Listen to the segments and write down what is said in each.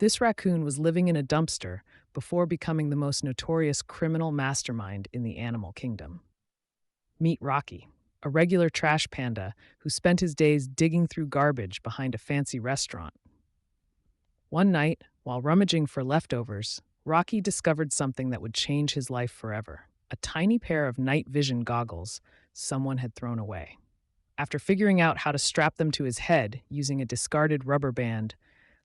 This raccoon was living in a dumpster before becoming the most notorious criminal mastermind in the animal kingdom. Meet Rocky, a regular trash panda who spent his days digging through garbage behind a fancy restaurant. One night, while rummaging for leftovers, Rocky discovered something that would change his life forever: a tiny pair of night vision goggles someone had thrown away. After figuring out how to strap them to his head using a discarded rubber band,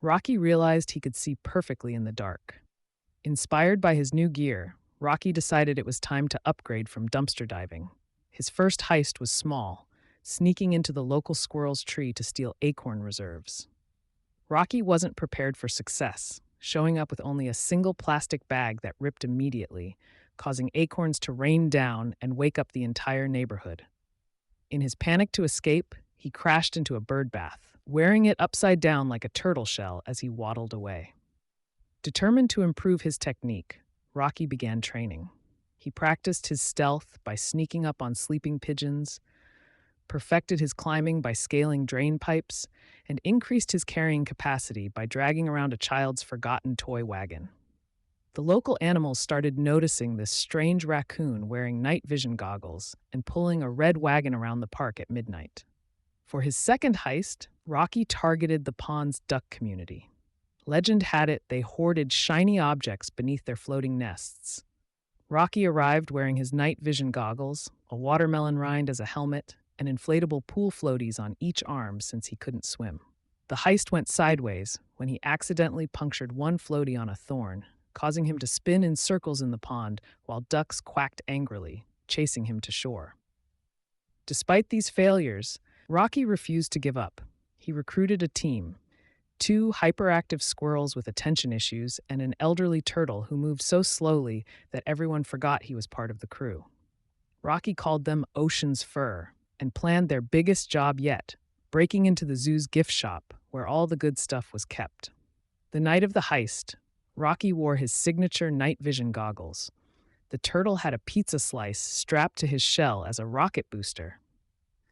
Rocky realized he could see perfectly in the dark. Inspired by his new gear, Rocky decided it was time to upgrade from dumpster diving. His first heist was small, sneaking into the local squirrel's tree to steal acorn reserves. Rocky wasn't prepared for success, showing up with only a single plastic bag that ripped immediately, causing acorns to rain down and wake up the entire neighborhood. In his panic to escape, he crashed into a bird bath, wearing it upside down like a turtle shell as he waddled away. Determined to improve his technique, Rocky began training. He practiced his stealth by sneaking up on sleeping pigeons, perfected his climbing by scaling drain pipes, and increased his carrying capacity by dragging around a child's forgotten toy wagon. The local animals started noticing this strange raccoon wearing night vision goggles and pulling a red wagon around the park at midnight. For his second heist, Rocky targeted the pond's duck community. Legend had it they hoarded shiny objects beneath their floating nests. Rocky arrived wearing his night vision goggles, a watermelon rind as a helmet, and inflatable pool floaties on each arm since he couldn't swim. The heist went sideways when he accidentally punctured one floaty on a thorn, causing him to spin in circles in the pond while ducks quacked angrily, chasing him to shore. Despite these failures, Rocky refused to give up. He recruited a team: two hyperactive squirrels with attention issues and an elderly turtle who moved so slowly that everyone forgot he was part of the crew. Rocky called them Ocean's Fur and planned their biggest job yet: breaking into the zoo's gift shop where all the good stuff was kept. The night of the heist, Rocky wore his signature night vision goggles. The turtle had a pizza slice strapped to his shell as a rocket booster,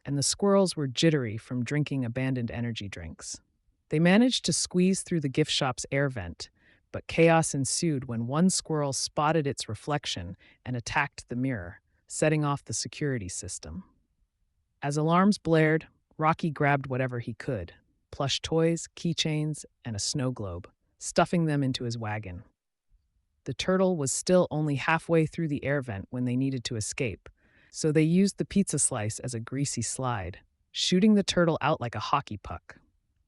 and the squirrels were jittery from drinking abandoned energy drinks. They managed to squeeze through the gift shop's air vent, but chaos ensued when one squirrel spotted its reflection and attacked the mirror, setting off the security system. As alarms blared, Rocky grabbed whatever he could: plush toys, keychains, and a snow globe, stuffing them into his wagon. The turtle was still only halfway through the air vent when they needed to escape, so they used the pizza slice as a greasy slide, shooting the turtle out like a hockey puck.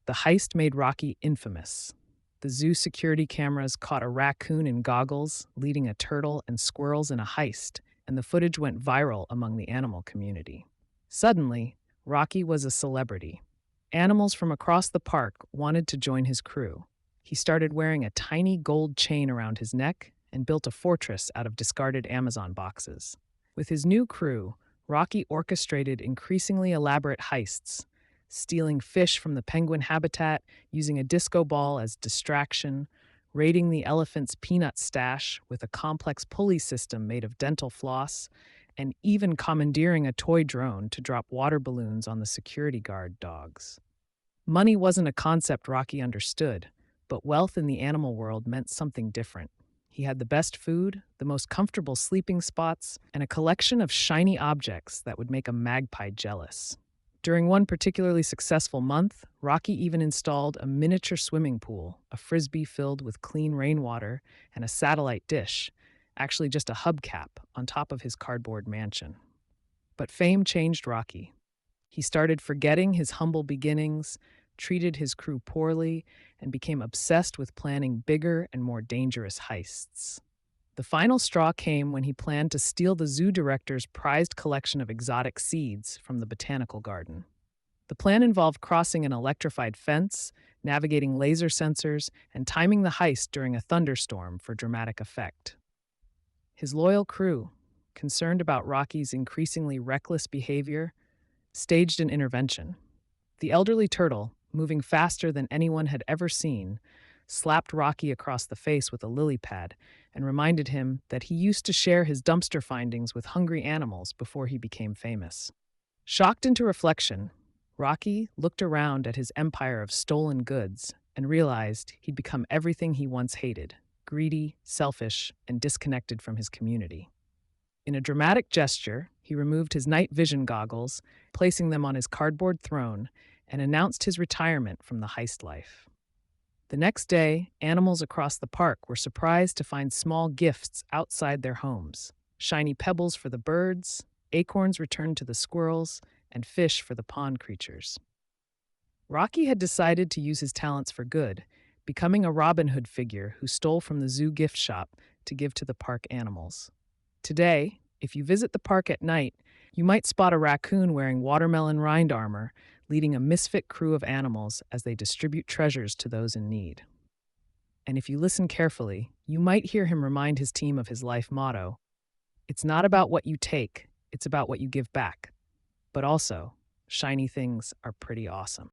The heist made Rocky infamous. The zoo security cameras caught a raccoon in goggles leading a turtle and squirrels in a heist, and the footage went viral among the animal community. Suddenly, Rocky was a celebrity. Animals from across the park wanted to join his crew. He started wearing a tiny gold chain around his neck and built a fortress out of discarded Amazon boxes. With his new crew, Rocky orchestrated increasingly elaborate heists, stealing fish from the penguin habitat, using a disco ball as distraction, raiding the elephant's peanut stash with a complex pulley system made of dental floss, and even commandeering a toy drone to drop water balloons on the security guard dogs. Money wasn't a concept Rocky understood, but wealth in the animal world meant something different. He had the best food, the most comfortable sleeping spots, and a collection of shiny objects that would make a magpie jealous. During one particularly successful month, Rocky even installed a miniature swimming pool, a frisbee filled with clean rainwater, and a satellite dish, actually just a hubcap, on top of his cardboard mansion. But fame changed Rocky. He started forgetting his humble beginnings, treated his crew poorly, and became obsessed with planning bigger and more dangerous heists. The final straw came when he planned to steal the zoo director's prized collection of exotic seeds from the botanical garden. The plan involved crossing an electrified fence, navigating laser sensors, and timing the heist during a thunderstorm for dramatic effect. His loyal crew, concerned about Rocky's increasingly reckless behavior, staged an intervention. The elderly turtle, moving faster than anyone had ever seen, slapped Rocky across the face with a lily pad and reminded him that he used to share his dumpster findings with hungry animals before he became famous. Shocked into reflection, Rocky looked around at his empire of stolen goods and realized he'd become everything he once hated: greedy, selfish, and disconnected from his community. In a dramatic gesture, he removed his night vision goggles, placing them on his cardboard throne, and announced his retirement from the heist life. The next day, animals across the park were surprised to find small gifts outside their homes: shiny pebbles for the birds, acorns returned to the squirrels, and fish for the pond creatures. Rocky had decided to use his talents for good, becoming a Robin Hood figure who stole from the zoo gift shop to give to the park animals. Today, if you visit the park at night, you might spot a raccoon wearing watermelon rind armor, leading a misfit crew of animals as they distribute treasures to those in need. And if you listen carefully, you might hear him remind his team of his life motto: "It's not about what you take, it's about what you give back." But also, shiny things are pretty awesome.